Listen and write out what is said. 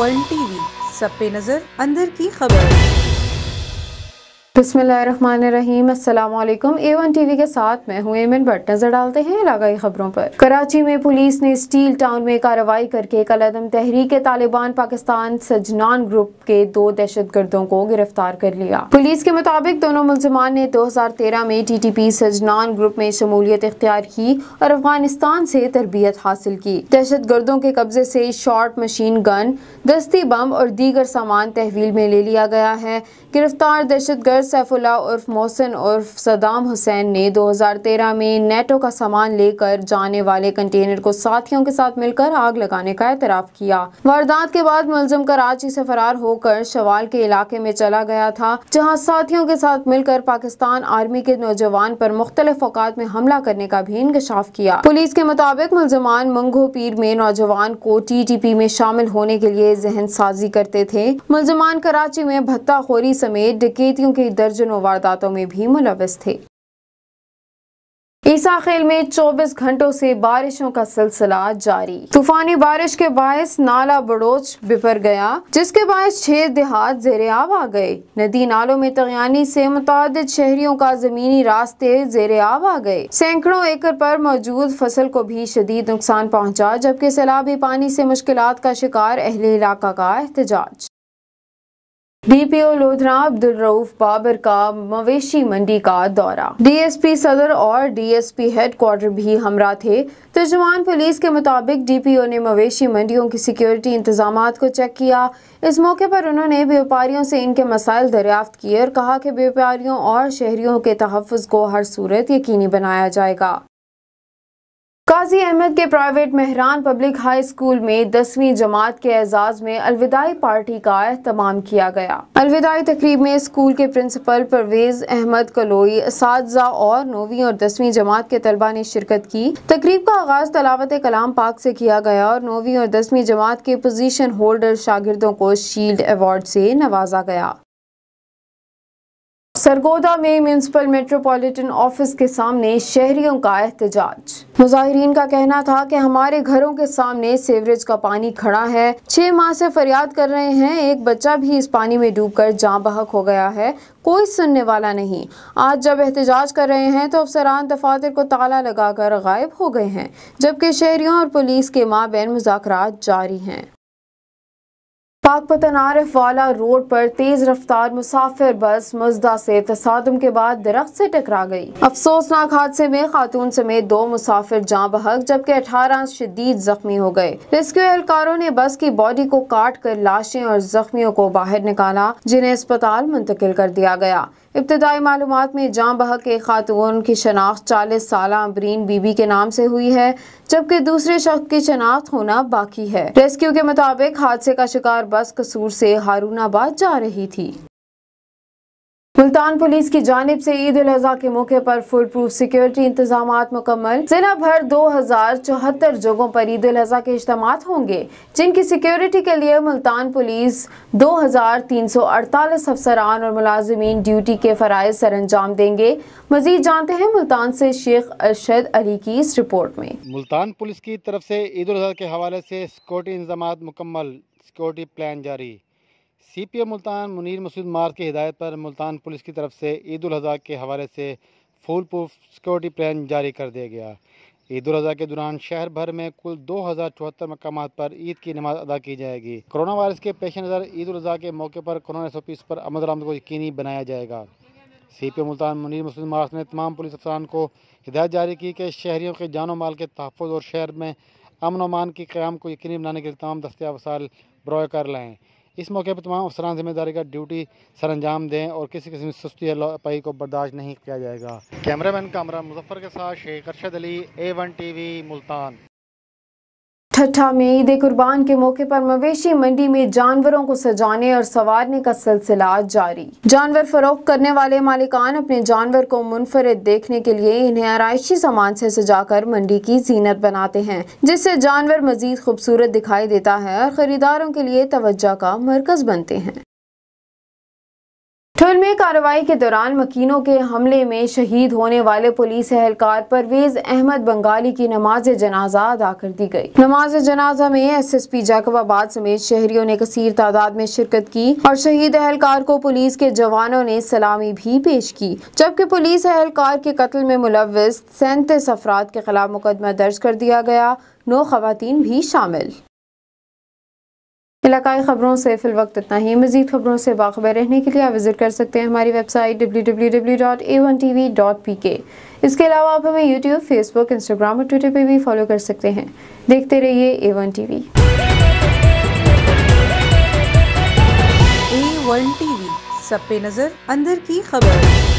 A1 TV, सब पे नजर, अंदर की खबर। बिस्मिल्लाहिर्रहमानिर्रहीम, अस्सलामुअलैकुम। A1 टीवी के साथ मैं हूँ एमन भट्ट। नजर डालते हैं इलाकाई खबरों पर। कराची में पुलिस ने स्टील टाउन में कार्रवाई करके कलअदम तहरीक तालिबान पाकिस्तान सजनान ग्रुप के 2 दहशतगर्दों को गिरफ्तार कर लिया। पुलिस के मुताबिक दोनों मुलजमान ने 2013 में TTP सजनान ग्रुप में शमूलियत इख्तियार की और अफगानिस्तान से तरबियत हासिल की। दहशतगर्दों के कब्जे से शॉर्ट मशीन गन, दस्ती बम और दीगर सामान तहवील में ले लिया गया है। गिरफ्तार दहशतगर्द सैफुल्लाह उर्फ मोहसिन उर्फ सदाम हुसैन ने 2013 में नेटो का सामान लेकर जाने वाले कंटेनर को साथियों के साथ मिलकर आग लगाने का एतराफ किया। वारदात के बाद मुलजिम कराची से फरार होकर शवाल के इलाके में चला गया था, जहां साथियों के साथ मिलकर पाकिस्तान आर्मी के नौजवान पर मुख्तलिफ औकात में हमला करने का भी इंकशाफ किया। पुलिस के मुताबिक मुलजमान मंगो पीर में नौजवान को TTP में शामिल होने के लिए जहन साजी करते थे। मुलजमान कराची में भत्ताखोरी समेत डकैतियों की दर्जनों वारदातों में भी मुलव्वस थे। ईसा खेल में 24 घंटों से बारिशों का सिलसिला जारी। तूफानी बारिश के बायस नाला बड़ोच बिपर गया, जिसके बायस 6 देहात ज़ेरे-आब आ गए। नदी नालों में तगयानी से मुतादिद शहरियों का जमीनी रास्ते ज़ेरे-आब आ गए। सैकड़ों एकड़ पर मौजूद फसल को भी शदीद नुकसान पहुंचा, जबकि सैलाबी पानी से मुश्किलात का शिकार अहले इलाका का एहतजाज। DPO लोधरा अब्दुल रऊफ बाबर का मवेशी मंडी का दौरा। DSP सदर और DSP हेडक्वार्टर भी हमरा थे। तर्जुमान पुलिस के मुताबिक DPO ने मवेशी मंडियों की सिक्योरिटी इंतजामात को चेक किया। इस मौके पर उन्होंने व्यापारियों से इनके मसाइल दरियाफ्त किए और कहा कि व्यापारियों और शहरियों के तहफ़्फ़ुज़ को हर सूरत यकीनी बनाया जाएगा। काजी अहमद के private Mehran public high school में 10वीं जमात के एजाज में अलविदाई पार्टी का एहतमाम किया गया। अलविदाई तकरीब में स्कूल के प्रिंसिपल परवेज अहमद कलोई, असातिज़ा और 9वीं और 10वीं जमात के तलबा ने शिरकत की। तकरीब का आगाज तलावत कलाम पाक से किया गया और 9वीं और 10वीं जमात के पोजीशन होल्डर शागिर्दों को शील्ड अवार्ड से नवाजा गया। सरगोदा में म्यूनिसिपल मेट्रोपॉलिटन ऑफिस के सामने शहरियों का एहतजाज। मुजाहिरीन का कहना था कि हमारे घरों के सामने सीवरेज का पानी खड़ा है, 6 माह से फरियाद कर रहे हैं, एक बच्चा भी इस पानी में डूबकर जाँ बहक हो गया है, कोई सुनने वाला नहीं। आज जब एहतजाज कर रहे हैं तो अफसरान दफातर को ताला लगाकर गायब हो गए हैं, जबकि शहरियों और पुलिस के माबैन मुज़ाकरात जारी हैं। पाकपतन आरिफ वाला रोड पर तेज रफ्तार मुसाफिर बस मजदा से तसादुम के बाद दरख्त से टकरा गई। अफसोसनाक हादसे में खातून समेत 2 मुसाफिर जाँ बहक, जबकि 18 शदीद जख्मी हो गए। रेस्क्यू एहलकारों ने बस की बॉडी को काट कर लाशें और जख्मियों को बाहर निकाला, जिन्हें अस्पताल मुंतकिल कर दिया गया। इब्तदाई मालूमात में जाँ बहक के खातून की शनाख्त 40 साला अमरीन बीबी के नाम से हुई है, जबकि दूसरे शख्स की शनाख्त होना बाकी है। रेस्क्यू के मुताबिक हादसे का शिकार बस कसूर से हारूनाबाद जा रही थी। मुल्तान पुलिस की जानिब से ईद उल अज़हा के मौके पर फुल प्रूफ सिक्योरिटी इंतजामात मुकम्मल। जिला भर 2074 जगहों पर ईद उल अज़हा के इज्तिमात होंगे, जिनकी सिक्योरिटी के लिए मुल्तान पुलिस 2348 अफसरान और मुलाजिमीन ड्यूटी के फराइज सर अंजाम देंगे। मजीद जानते हैं मुल्तान से शेख अरशद अली की इस रिपोर्ट में। मुल्तान पुलिस की तरफ से ईद उल अज़हा के हवाले से सिक्योरिटी इंतजामात मुकम्मल, सिक्योरिटी प्लान जारी। CPO मुल्तान मुनीर मसूद मार्ज की हिदायत पर मुल्तान पुलिस की तरफ से ईद उल अज़हा के हवाले से फुल प्रूफ सिक्योरिटी प्लान जारी कर दिया गया। ईद उल अज़हा के दौरान शहर भर में कुल 2074 मकामात पर ईद की नमाज अदा की जाएगी। कोरोना वायरस के पेश नज़र ईद उल अज़हा के मौके पर कोरोना SOPs पर अमल दरामद को यकीनी बनाया जाएगा। CPO मुल्तान मुनीर मसूद मार्ज ने तमाम पुलिस अफसरान को हिदायत जारी की कि शहरियों के जान और माल के तहफ़्फ़ुज़ और शहर में अमन और अमान की क़याम को यकीनी बनाने के लिए तमाम दस्तियाब वसाइल बरोए कर लाएँ। इस मौके पर तमाम अफसरान जिम्मेदारी का ड्यूटी सर अंजाम दें और किसी किस्म की सुस्ती या लापरवाही को बर्दाश्त नहीं किया जाएगा। कैमरामैन कामरान मुजफ्फर के साथ शेख अरशद अली, A1 टीवी मुल्तान। ठट्ठा में ईद कुर्बान के मौके पर मवेशी मंडी में जानवरों को सजाने और संवारने का सिलसिला जारी। जानवर फरोख्त करने वाले मालिकान अपने जानवर को मुनफरिद देखने के लिए इन्हें आराइशी सामान से सजाकर मंडी की जीनत बनाते हैं, जिससे जानवर मजीद खूबसूरत दिखाई देता है और खरीदारों के लिए तवज्जो का मरकज बनते हैं। ठुल में कार्रवाई के दौरान मकीनों के हमले में शहीद होने वाले पुलिस एहलकार परवेज अहमद बंगाली की नमाज जनाजा अदा कर दी गई। नमाज जनाजा में SSP जाकबाबाद समेत शहरियों ने कसीर तादाद में शिरकत की और शहीद एहलकार को पुलिस के जवानों ने सलामी भी पेश की, जबकि पुलिस एहलकार के कत्ल में मुलव्विस 37 अफराद के खिलाफ मुकदमा दर्ज कर दिया गया, 9 खवातीन भी शामिल। इलाकाई खबरों से फिल वक्त इतना ही। मज़ीद खबरों से बाखबर रहने के लिए आप विजिट कर सकते हैं हमारी वेबसाइट www.a1tv.pk। इसके अलावा आप हमें YouTube, Facebook, Instagram और Twitter पे भी फॉलो कर सकते हैं। देखते रहिए A1 TV। A1 TV, सब पे नजर, अंदर की खबर।